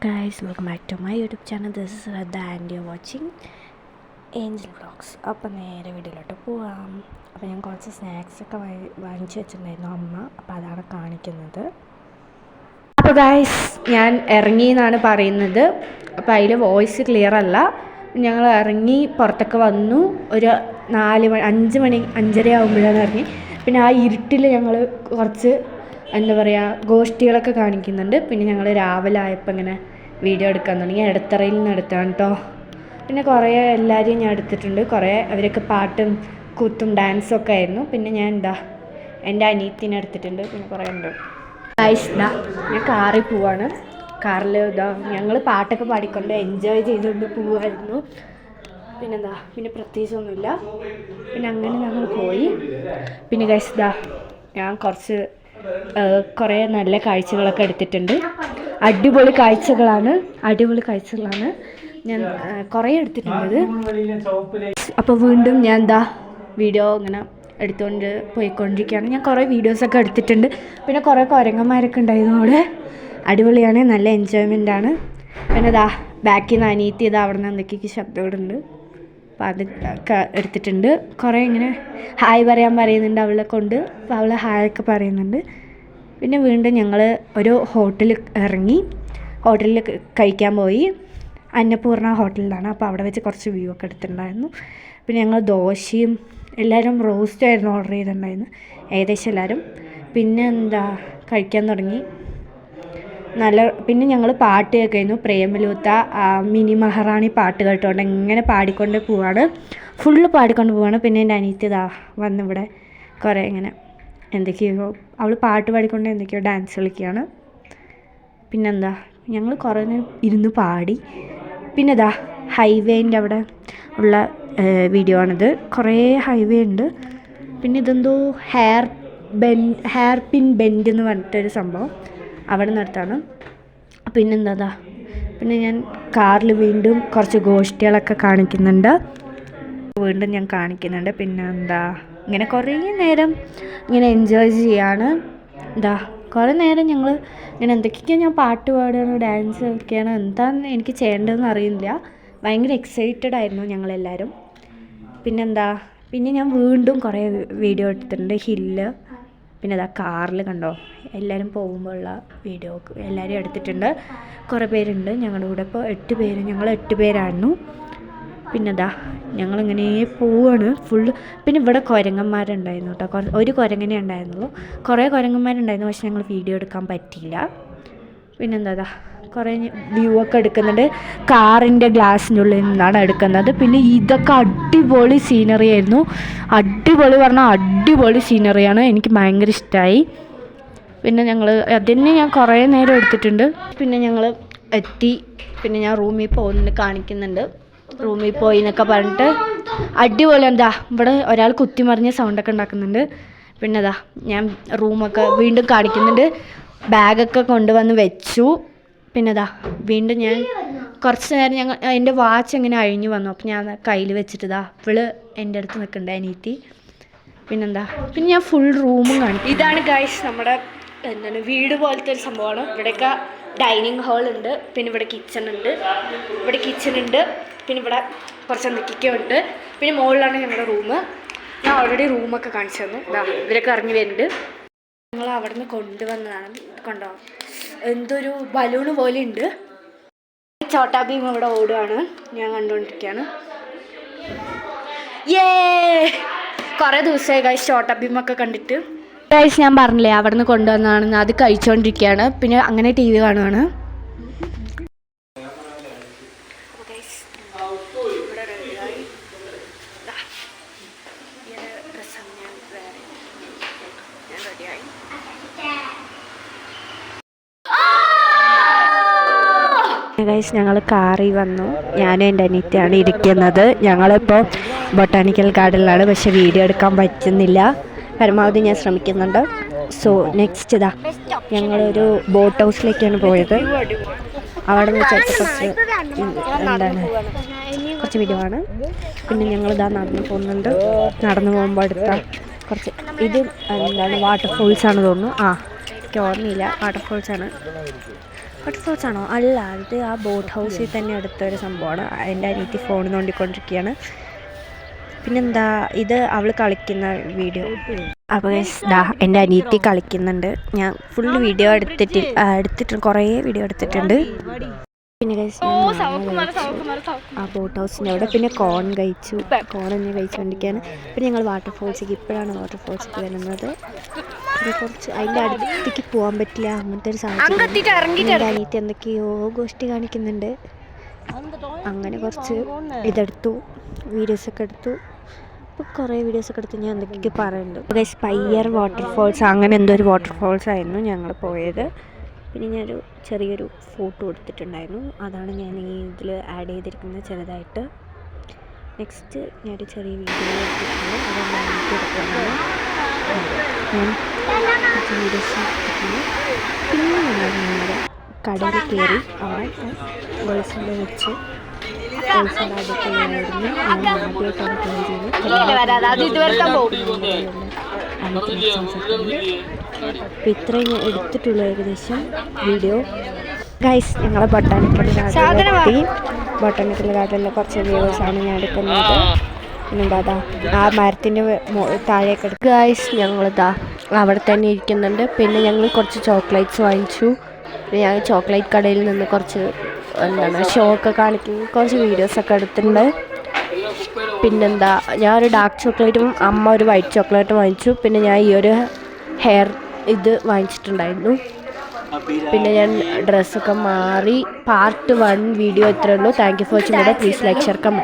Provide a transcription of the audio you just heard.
guys, welcome back to my YouTube channel. This is Radha and you're watching Angel Vlogs. അപ്പോൾ നേരെ വീഡിയോയിലോട്ട് പോവാം. അപ്പോൾ ഞാൻ കുറച്ച് സ്നാക്സൊക്കെ വാങ്ങിച്ചു വെച്ചിട്ടുണ്ടായിരുന്നു അമ്മ, അപ്പോൾ അതാണ് കാണിക്കുന്നത്. അപ്പോൾ ഗൈസ് ഞാൻ ഇറങ്ങി എന്നാണ് പറയുന്നത്. അപ്പോൾ അതിൽ വോയിസ് ക്ലിയർ അല്ല. ഞങ്ങൾ ഇറങ്ങി പുറത്തൊക്കെ വന്നു. ഒരു 5 മണി 5:30 ആകുമ്പോഴാണ് ഇറങ്ങി. പിന്നെ ആ ഇരുട്ടിൽ ഞങ്ങൾ കുറച്ച് എന്താ പറയുക ഗോഷ്ഠികളൊക്കെ കാണിക്കുന്നുണ്ട്. പിന്നെ ഞങ്ങൾ രാവിലെ ആയപ്പോൾ ഇങ്ങനെ വീഡിയോ എടുക്കാൻ തുടങ്ങി. ഇടത്തറയിൽ നിന്ന് എടുത്താണ് കേട്ടോ. പിന്നെ കുറേ എല്ലാവരെയും ഞാൻ എടുത്തിട്ടുണ്ട്. കുറേ അവരൊക്കെ പാട്ടും കൂത്തും ഡാൻസും ഒക്കെ ആയിരുന്നു. പിന്നെ ഞാൻ എൻ്റെ അനിയത്തിനെ എടുത്തിട്ടുണ്ട്. പിന്നെ കുറേ ഉണ്ട്. ഞാൻ കാറിൽ പോവാണ്. കാറിൽ ഞങ്ങൾ പാട്ടൊക്കെ പാടിക്കൊണ്ട് എൻജോയ് ചെയ്തുകൊണ്ട് പോവായിരുന്നു. പിന്നെ പ്രത്യേകിച്ചൊന്നുമില്ല. പിന്നെ അങ്ങനെ ഞങ്ങൾ പോയി. പിന്നെ ഗൈസ് ഞാൻ കുറേ നല്ല കാഴ്ചകളൊക്കെ എടുത്തിട്ടുണ്ട്. അടിപൊളി കാഴ്ചകളാണ് ഞാൻ കുറേ എടുത്തിട്ടുള്ളത്. അപ്പോൾ വീണ്ടും ഞാൻ വീഡിയോ ഇങ്ങനെ എടുത്തുകൊണ്ട് പോയിക്കൊണ്ടിരിക്കുകയാണ്. ഞാൻ കുറേ വീഡിയോസൊക്കെ എടുത്തിട്ടുണ്ട്. പിന്നെ കുറേ കുരങ്ങന്മാരൊക്കെ ഉണ്ടായിരുന്നു അവിടെ. അടിപൊളിയാണ്, നല്ല എൻജോയ്മെൻ്റാണ്. പിന്നെ ബാക്കിൽ നിന്ന് അനിയത്തി അവിടെ നിന്ന് എന്തൊക്കെയൊക്കെ ശബ്ദങ്ങളുണ്ട്. അപ്പോൾ അതൊക്കെ എടുത്തിട്ടുണ്ട്. കുറേ ഇങ്ങനെ ഹായ് പറയുന്നുണ്ട് അവളെ കൊണ്ട്. അപ്പോൾ അവൾ ഹായൊക്കെ പറയുന്നുണ്ട്. പിന്നെ വീണ്ടും ഞങ്ങൾ ഒരു ഹോട്ടലിൽ ഇറങ്ങി. ഹോട്ടലിൽ കഴിക്കാൻ പോയി. അന്നപൂർണ ഹോട്ടലിലാണ്. അപ്പോൾ അവിടെ വെച്ച് കുറച്ച് വ്യൂ ഒക്കെ എടുത്തിട്ടുണ്ടായിരുന്നു. പിന്നെ ഞങ്ങൾ ദോശയും എല്ലാവരും റോസ്റ്റായിരുന്നു ഓർഡർ ചെയ്തിട്ടുണ്ടായിരുന്നു, ഏകദേശം എല്ലാവരും. പിന്നെ കഴിക്കാൻ തുടങ്ങി. പിന്നെ ഞങ്ങൾ പാട്ട് കേൾക്കുന്നു. പ്രേമലൂത്ത മിനി മഹാറാണി പാട്ട് കേട്ടുകൊണ്ട് ഇങ്ങനെ പാടിക്കൊണ്ട് പോവാണ്. ഫുള്ള് പാടിക്കൊണ്ട് പോവാണ്. പിന്നെ എൻ്റെ അനിയത്തി വന്നിവിടെ കുറേ ഇങ്ങനെ എന്തൊക്കെയോ അവൾ പാട്ട് പാടിക്കൊണ്ട് എന്തൊക്കെയോ ഡാൻസ് കളിക്കുകയാണ്. ഞങ്ങൾ കുറേ നേരം ഇരുന്ന് പാടി. പിന്നെ ഹൈവേൻ്റെ അവിടെ ഉള്ള വീഡിയോ ആണിത്. കുറേ ഹൈവേ ഉണ്ട്. പിന്നെ ഇതെന്തോ ഹെയർ പിൻ ബെൻഡ് എന്ന് പറഞ്ഞിട്ടൊരു സംഭവം അവിടെ നിന്നെടുത്താണ്. പിന്നെ ഞാൻ കാറിൽ വീണ്ടും കുറച്ച് ഗോഷ്ഠികളൊക്കെ കാണിക്കുന്നുണ്ട്. പിന്നെ ഇങ്ങനെ കുറേ നേരം ഇങ്ങനെ എൻജോയ് ചെയ്യാണ്. കുറേ നേരം ഞങ്ങൾ ഇങ്ങനെ എന്തൊക്കെയാണ് ഞാൻ പാട്ട് പാടുകയാണ്, ഡാൻസ് കളിക്കുകയാണ്, എന്താണെന്ന് എനിക്ക് ചെയ്യേണ്ടതെന്ന് അറിയില്ല. ഭയങ്കര എക്സൈറ്റഡ് ആയിരുന്നു ഞങ്ങളെല്ലാവരും. പിന്നെ ഞാൻ വീണ്ടും കുറേ വീഡിയോ എടുത്തിട്ടുണ്ട്. ഹില്ല് പിന്നെ കാറിൽ കണ്ടോ എല്ലാവരും പോകുമ്പോഴുള്ള വീഡിയോ എല്ലാവരും എടുത്തിട്ടുണ്ട്. കുറേ പേരുണ്ട് ഞങ്ങളുടെ കൂടെ. ഇപ്പോൾ 8 പേര്, ഞങ്ങൾ 8 പേരായിരുന്നു. പിന്നെ ഞങ്ങളിങ്ങനെ പോവാണ് ഫുള്ള്. പിന്നെ ഇവിടെ കുരങ്ങന്മാരുണ്ടായിരുന്നു കേട്ടോ. ഒരു കുരങ്ങനെ ഉണ്ടായിരുന്നുള്ളൂ. കുറേ കുരങ്ങന്മാരുണ്ടായിരുന്നു, പക്ഷെ ഞങ്ങൾ വീഡിയോ എടുക്കാൻ പറ്റിയില്ല. പിന്നെ കുറേ വ്യൂ ഒക്കെ എടുക്കുന്നുണ്ട്. കാറിൻ്റെ ഗ്ലാസിൻ്റെ ഉള്ളിൽ നിന്നാണ് എടുക്കുന്നത്. പിന്നെ ഇതൊക്കെ അടിപൊളി സീനറി ആയിരുന്നു. അടിപൊളി പറഞ്ഞാൽ അടിപൊളി സീനറിയാണ്. എനിക്ക് ഭയങ്കര ഇഷ്ടമായി. പിന്നെ അതിന് ഞാൻ കുറേ നേരം എടുത്തിട്ടുണ്ട്. പിന്നെ ഞങ്ങൾ എത്തി. പിന്നെ ഞാൻ റൂമിൽ പോകുന്നുണ്ട്, കാണിക്കുന്നുണ്ട്. റൂമിൽ പോയി എന്നൊക്കെ പറഞ്ഞിട്ട് അടിപൊളി. ഇവിടെ ഒരാൾ കുത്തിമറിഞ്ഞ സൗണ്ടൊക്കെ ഉണ്ടാക്കുന്നുണ്ട്. പിന്നെ ഞാൻ റൂമൊക്കെ വീണ്ടും കാണിക്കുന്നുണ്ട്. ബാഗൊക്കെ കൊണ്ടുവന്ന് വെച്ചു. പിന്നെ വീണ്ടും ഞാൻ കുറച്ച് നേരം എൻ്റെ വാച്ച് ഇങ്ങനെ അഴിഞ്ഞു വന്നു. അപ്പോൾ ഞാൻ കയ്യിൽ വെച്ചിട്ട് ഇവള് എൻ്റെ അടുത്ത് നിൽക്കുന്നുണ്ട്, അനിയത്തി. പിന്നെ ഞാൻ ഫുൾ റൂമും കാണിക്കും. ഇതാണ് ഗൈസ് നമ്മുടെ വീട് പോലത്തെ ഒരു സംഭവമാണ്. ഇവിടെയൊക്കെ ഡൈനിങ് ഹാൾ ഉണ്ട്. പിന്നെ ഇവിടെ കിച്ചൺ ഉണ്ട്. പിന്നെ ഇവിടെ കുറച്ച് എന്തൊക്കെയൊക്കെ ഉണ്ട്. പിന്നെ മുകളിലാണ് ഞങ്ങളുടെ റൂം. ഞാൻ ഓൾറെഡി റൂമൊക്കെ കാണിച്ചു തന്നു. ഇവരൊക്കെ ഇറങ്ങി വരുന്നുണ്ട്. ഞങ്ങൾ അവിടെ നിന്ന് കൊണ്ടുവന്നതാണ്. കണ്ടോ, എന്തൊരു ബലൂണ് പോലെ ഉണ്ട്. ചോട്ടാ ഭീം ഇവിടെ ഓടുകയാണ്, ഞാൻ കണ്ടുകൊണ്ടിരിക്കുകയാണ്. കുറേ ദിവസമായി ഗൈസ് ചോട്ടാ ഭീമൊക്കെ കണ്ടിട്ട്. ഗൈസ് ഞാൻ പറഞ്ഞില്ലേ അവിടെ നിന്ന് കൊണ്ടുവന്നതാണെന്ന്. അത് കഴിച്ചുകൊണ്ടിരിക്കുകയാണ്. പിന്നെ അങ്ങനെ TV കാണുകയാണ്. ഗൈസ് ഞങ്ങൾ കാറിൽ വന്നു. ഞാനും എൻ്റെ അനിയത്തിയാണ് ഇരിക്കുന്നത്. ഞങ്ങളിപ്പോൾ ബൊട്ടാണിക്കൽ ഗാർഡനിലാണ്, പക്ഷെ വീഡിയോ എടുക്കാൻ പറ്റുന്നില്ല. പരമാവധി ഞാൻ ശ്രമിക്കുന്നുണ്ട്. സോ നെക്സ്റ്റ് ഞങ്ങളൊരു ബോട്ട് ഹൗസിലേക്കാണ് പോയത്. അവിടെ വെച്ചിട്ട് കുറച്ച് വീഡിയോ ആണ്. പിന്നെ ഞങ്ങൾ നടന്നു പോകുന്നുണ്ട്. നടന്നു പോകുമ്പോൾ അടുത്ത കുറച്ച് ഇത് വാട്ടർഫോൾസാണ് തോന്നുന്നു. എനിക്ക് ഓർമ്മയില്ല, വാട്ടർഫോൾസാണ്. വാട്ടർഫോൾസ് ആണോ? അല്ല, ഇത് ആ ബോട്ട് ഹൗസിൽ തന്നെ അടുത്തൊരു സംഭവമാണ്. എൻ്റെ അനിയത്തി ഫോൺ നോണ്ടിക്കൊണ്ടിരിക്കുകയാണ്. പിന്നെന്താ, ഇത് അവൾ കളിക്കുന്ന വീഡിയോ. അപ്പോൾ എൻ്റെ അനിയത്തി കളിക്കുന്നുണ്ട്. ഞാൻ ഫുൾ വീഡിയോ എടുത്തിട്ട് കുറേ വീഡിയോ എടുത്തിട്ടുണ്ട്. പിന്നെ ആ ബോട്ട് ഹൗസിൻ്റെ അവിടെ പിന്നെ കോൺ കഴിച്ചു. കോൺ തന്നെ കഴിച്ചുകൊണ്ടിരിക്കുകയാണ്. പിന്നെ ഞങ്ങൾ വാട്ടർഫോൾസിലേക്ക്, ഇപ്പോഴാണ് വാട്ടർഫോൾസിലേക്ക് വരുന്നത്. പിന്നെ കുറച്ച് അതിൻ്റെ അടുത്തേക്ക് പോകാൻ പറ്റില്ല, അങ്ങനത്തെ ഒരു സാഹചര്യം. എൻ്റെ അനിയത്തി എന്തൊക്കെയോ ഗോഷ്ടി കാണിക്കുന്നുണ്ട്. അങ്ങനെ കുറച്ച് ഇതെടുത്തു, വീഡിയോസൊക്കെ എടുത്തു. ഇപ്പോൾ കുറേ വീഡിയോസൊക്കെ എടുത്ത് ഞാൻ എന്തൊക്കെയൊക്കെ പറയുന്നുണ്ട്. സ്പയ്യർ വാട്ടർഫോൾസ് അങ്ങനെ എന്തോ ഒരു വാട്ടർഫോൾസ് ആയിരുന്നു ഞങ്ങൾ പോയത്. പിന്നെ ഞാനൊരു ചെറിയൊരു ഫോട്ടോ എടുത്തിട്ടുണ്ടായിരുന്നു, അതാണ് ഞാൻ ഈ ഇതിൽ ആഡ് ചെയ്തിരിക്കുന്നത് ചെറുതായിട്ട്. നെക്സ്റ്റ് ഞാനൊരു ചെറിയ വീഡിയോ എടുത്തിട്ടുണ്ട്, അതാണ് എനിക്ക് എടുക്കുന്നത്. ഞാൻ വീഡിയോസ് എടുത്തിട്ടുണ്ട്. പിന്നെ ഞങ്ങളുടെ കടയിൽ കയറി അവിടെ ഗേൾസിൻ്റെ വെച്ച് ഗേൾസിൻ്റെ അടുത്തുള്ളതായിരുന്നു. ഞാൻ ആദ്യമായിട്ടാണ് ട്രൈ ചെയ്യുന്നത്. അപ്പോൾ ഇത്രയും ഞാൻ എടുത്തിട്ടുള്ളൂ ഏകദേശം വീഡിയോ. ഗൈസ്, ഞങ്ങളെ ബൊട്ടാണിക്കൽ ഗാർഡനിലെ കുറച്ച് വീഡിയോസാണ് ഞാൻ എടുക്കുന്നത്. പിന്നെന്താ ആ മരത്തിൻ്റെ താഴേക്ക് എടുക്കുക. ഗൈസ്, ഞങ്ങളിതാ അവിടെ തന്നെ ഇരിക്കുന്നുണ്ട്. പിന്നെ ഞങ്ങൾ കുറച്ച് ചോക്ലേറ്റ്സ് വാങ്ങിച്ചു. പിന്നെ ഞാൻ ചോക്ലേറ്റ് കടയിൽ നിന്ന് കുറച്ച് ഷോ ഒക്കെ കാണിക്കുന്ന കുറച്ച് വീഡിയോസൊക്കെ എടുത്തിട്ടുണ്ട്. പിന്നെന്താ, ഞാൻ ഒരു ഡാർക്ക് ചോക്ലേറ്റും അമ്മ ഒരു വൈറ്റ് ചോക്ലേറ്റും വാങ്ങിച്ചു. പിന്നെ ഞാൻ ഈ ഒരു ഹെയർ ഇത് വാങ്ങിച്ചിട്ടുണ്ടായിരുന്നു. പിന്നെ ഞാൻ ഡ്രസ്സൊക്കെ മാറി. പാർട്ട് 1 വീഡിയോ ഇത്രയേ ഉള്ളൂ. Thank you for watching. Please like, share, comment.